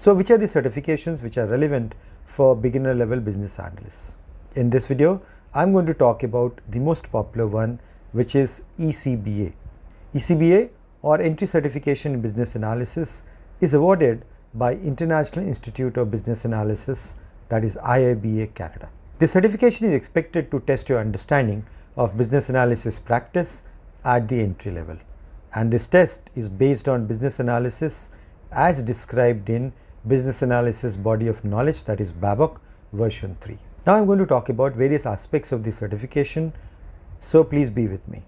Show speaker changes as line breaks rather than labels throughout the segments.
So which are the certifications which are relevant for beginner level business analysts? In this video, I'm going to talk about the most popular one, which is ECBA. ECBA, or Entry Certification in Business Analysis, is awarded by International Institute of Business Analysis, that is IIBA Canada. This certification is expected to test your understanding of business analysis practice at the entry level, and this test is based on business analysis as described in Business Analysis Body of Knowledge, that is BABOK version 3. Now I'm going to talk about various aspects of the certification, so please be with me.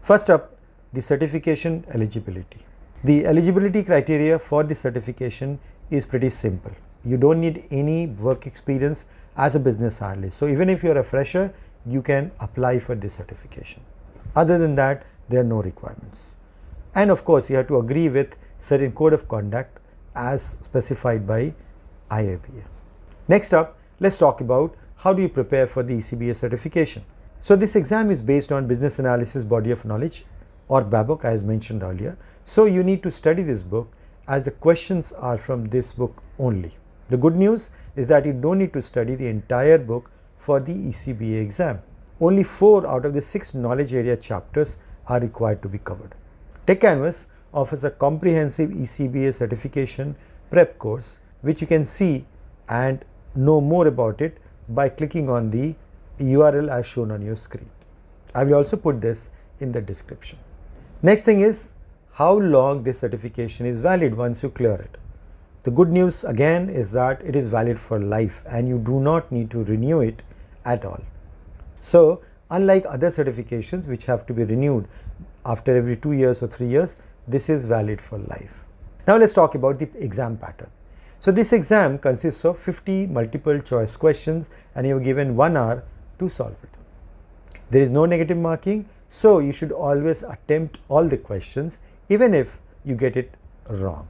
First up, the certification eligibility. The eligibility criteria for the certification is pretty simple. You don't need any work experience as a business analyst. So even if you're a fresher, you can apply for this certification. Other than that, there are no requirements. And of course, you have to agree with certain code of conduct as specified by IIBA. Next up, let's talk about how do you prepare for the ECBA certification. So this exam is based on Business Analysis Body of Knowledge, or BABOK, as mentioned earlier. So you need to study this book as the questions are from this book only. The good news is that you don't need to study the entire book for the ECBA exam. Only 4 out of the 6 knowledge area chapters are required to be covered. Techcanvass offers a comprehensive ECBA certification prep course, which you can see and know more about it by clicking on the URL as shown on your screen. I will also put this in the description. Next thing is how long this certification is valid once you clear it. The good news again is that it is valid for life and you do not need to renew it at all. So unlike other certifications which have to be renewed after every 2 years or 3 years, this is valid for life. Now let's talk about the exam pattern. So this exam consists of 50 multiple choice questions and you are given 1 hour to solve it. There is no negative marking, so you should always attempt all the questions even if you get it wrong.